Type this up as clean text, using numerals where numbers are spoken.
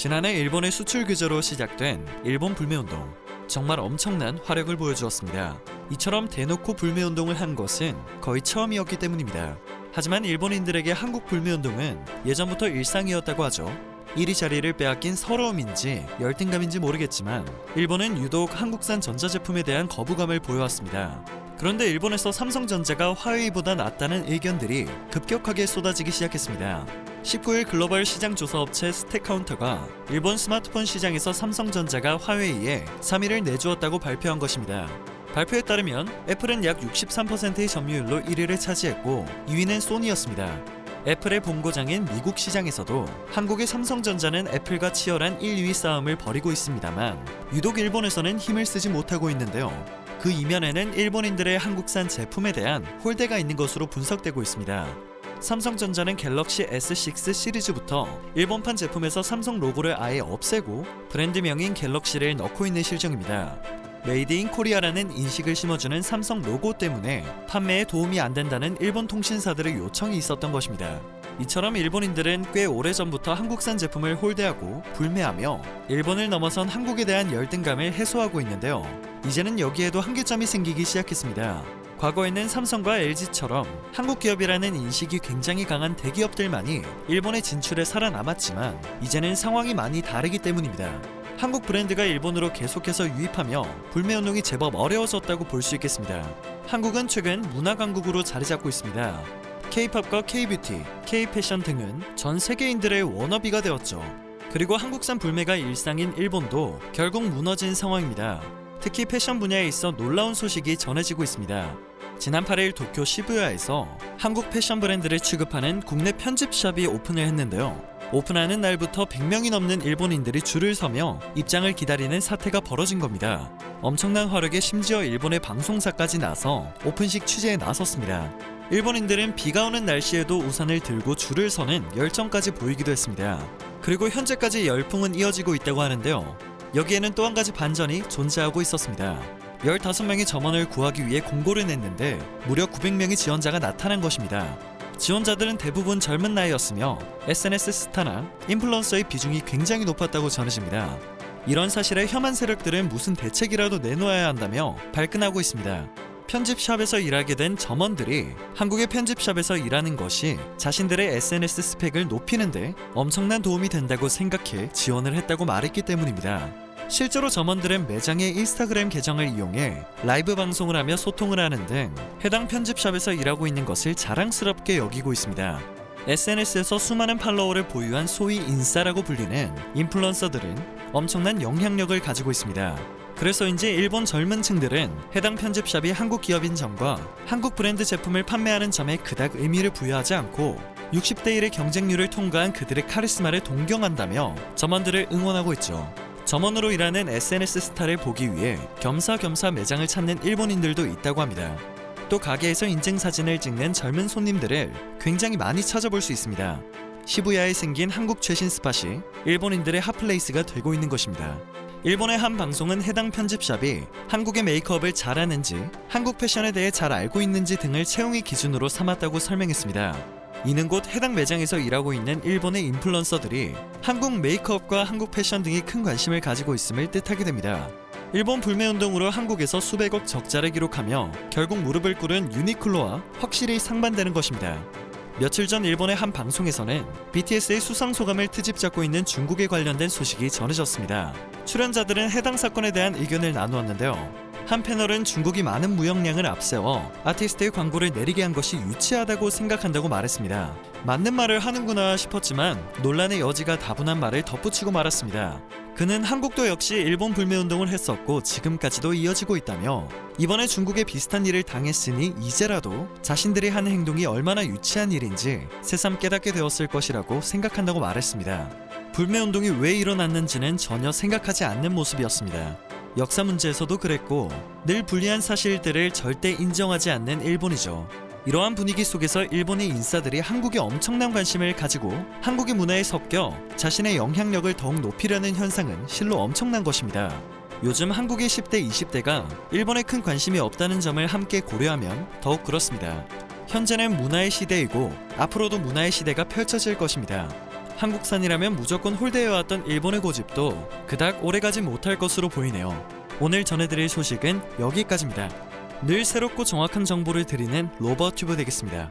지난해 일본의 수출 규제로 시작된 일본 불매운동. 정말 엄청난 화력을 보여주었습니다. 이처럼 대놓고 불매운동을 한 것은 거의 처음이었기 때문입니다. 하지만 일본인들에게 한국 불매운동은 예전부터 일상이었다고 하죠. 이리저리를 빼앗긴 서러움인지 열등감인지 모르겠지만 일본은 유독 한국산 전자제품에 대한 거부감을 보여왔습니다. 그런데 일본에서 삼성전자가 화웨이보다 낫다는 의견들이 급격하게 쏟아지기 시작했습니다. 19일 글로벌 시장 조사 업체 스택카운터가 일본 스마트폰 시장에서 삼성전자가 화웨이에 3위를 내주었다고 발표한 것입니다. 발표에 따르면 애플은 약 63%의 점유율로 1위를 차지했고 2위는 소니였습니다. 애플의 본고장인 미국 시장에서도 한국의 삼성전자는 애플과 치열한 1, 2위 싸움을 벌이고 있습니다만 유독 일본에서는 힘을 쓰지 못하고 있는데요. 그 이면에는 일본인들의 한국산 제품에 대한 홀대가 있는 것으로 분석되고 있습니다. 삼성전자는 갤럭시 S6 시리즈부터 일본판 제품에서 삼성 로고를 아예 없애고 브랜드명인 갤럭시를 넣고 있는 실정입니다. 메이드 인 코리아라는 인식을 심어주는 삼성 로고 때문에 판매에 도움이 안 된다는 일본 통신사들의 요청이 있었던 것입니다. 이처럼 일본인들은 꽤 오래전부터 한국산 제품을 홀대하고 불매하며 일본을 넘어선 한국에 대한 열등감을 해소하고 있는데요. 이제는 여기에도 한계점이 생기기 시작했습니다. 과거에는 삼성과 LG처럼 한국 기업이라는 인식이 굉장히 강한 대기업들만이 일본의 진출에 살아남았지만 이제는 상황이 많이 다르기 때문입니다. 한국 브랜드가 일본으로 계속해서 유입하며 불매운동이 제법 어려워졌다고 볼 수 있겠습니다. 한국은 최근 문화 강국으로 자리 잡고 있습니다. K-팝과 K-뷰티, K-패션 등은 전 세계인들의 워너비가 되었죠. 그리고 한국산 불매가 일상인 일본도 결국 무너진 상황입니다. 특히 패션 분야에 있어 놀라운 소식이 전해지고 있습니다. 지난 8일 도쿄 시부야에서 한국 패션 브랜드를 취급하는 국내 편집샵이 오픈을 했는데요. 오픈하는 날부터 100명이 넘는 일본인들이 줄을 서며 입장을 기다리는 사태가 벌어진 겁니다. 엄청난 화력에 심지어 일본의 방송사까지 나서 오픈식 취재에 나섰습니다. 일본인들은 비가 오는 날씨에도 우산을 들고 줄을 서는 열정까지 보이기도 했습니다. 그리고 현재까지 열풍은 이어지고 있다고 하는데요. 여기에는 또 한 가지 반전이 존재하고 있었습니다. 15명의 점원을 구하기 위해 공고를 냈는데 무려 900명의 지원자가 나타난 것입니다. 지원자들은 대부분 젊은 나이였으며 SNS 스타나 인플루언서의 비중이 굉장히 높았다고 전해집니다. 이런 사실에 혐한 세력들은 무슨 대책이라도 내놓아야 한다며 발끈하고 있습니다. 편집샵에서 일하게 된 점원들이 한국의 편집샵에서 일하는 것이 자신들의 SNS 스펙을 높이는데 엄청난 도움이 된다고 생각해 지원을 했다고 말했기 때문입니다. 실제로 점원들은 매장의 인스타그램 계정을 이용해 라이브 방송을 하며 소통을 하는 등 해당 편집샵에서 일하고 있는 것을 자랑스럽게 여기고 있습니다. SNS에서 수많은 팔로워를 보유한 소위 인싸라고 불리는 인플루언서들은 엄청난 영향력을 가지고 있습니다. 그래서인지 일본 젊은 층들은 해당 편집샵이 한국 기업인 점과 한국 브랜드 제품을 판매하는 점에 그닥 의미를 부여하지 않고 60대 1의 경쟁률을 통과한 그들의 카리스마를 동경한다며 점원들을 응원하고 있죠. 점원으로 일하는 SNS 스타를 보기 위해 겸사겸사 매장을 찾는 일본인들도 있다고 합니다. 또 가게에서 인증사진을 찍는 젊은 손님들을 굉장히 많이 찾아볼 수 있습니다. 시부야에 생긴 한국 최신 스팟이 일본인들의 핫플레이스가 되고 있는 것입니다. 일본의 한 방송은 해당 편집샵이 한국의 메이크업을 잘하는지 한국 패션에 대해 잘 알고 있는지 등을 채용의 기준으로 삼았다고 설명했습니다. 이는 곧 해당 매장에서 일하고 있는 일본의 인플루언서들이 한국 메이크업과 한국 패션 등에 큰 관심을 가지고 있음을 뜻하게 됩니다. 일본 불매운동으로 한국에서 수백억 적자를 기록하며 결국 무릎을 꿇은 유니클로와 확실히 상반되는 것입니다. 며칠 전 일본의 한 방송에서는 BTS의 수상소감을 트집 잡고 있는 중국에 관련된 소식이 전해졌습니다. 출연자들은 해당 사건에 대한 의견을 나누었는데요. 한 패널은 중국이 많은 무역량을 앞세워 아티스트의 광고를 내리게 한 것이 유치하다고 생각한다고 말했습니다. 맞는 말을 하는구나 싶었지만 논란의 여지가 다분한 말을 덧붙이고 말았습니다. 그는 한국도 역시 일본 불매운동을 했었고 지금까지도 이어지고 있다며 이번에 중국에 비슷한 일을 당했으니 이제라도 자신들이 하는 행동이 얼마나 유치한 일인지 새삼 깨닫게 되었을 것이라고 생각한다고 말했습니다. 불매운동이 왜 일어났는지는 전혀 생각하지 않는 모습이었습니다. 역사 문제에서도 그랬고 늘 불리한 사실들을 절대 인정하지 않는 일본이죠. 이러한 분위기 속에서 일본의 인싸들이 한국에 엄청난 관심을 가지고 한국의 문화에 섞여 자신의 영향력을 더욱 높이려는 현상은 실로 엄청난 것입니다. 요즘 한국의 10대, 20대가 일본에 큰 관심이 없다는 점을 함께 고려하면 더욱 그렇습니다. 현재는 문화의 시대이고 앞으로도 문화의 시대가 펼쳐질 것입니다. 한국산이라면 무조건 홀대해왔던 일본의 고집도 그닥 오래가지 못할 것으로 보이네요. 오늘 전해드릴 소식은 여기까지입니다. 늘 새롭고 정확한 정보를 드리는 로버튜브 되겠습니다.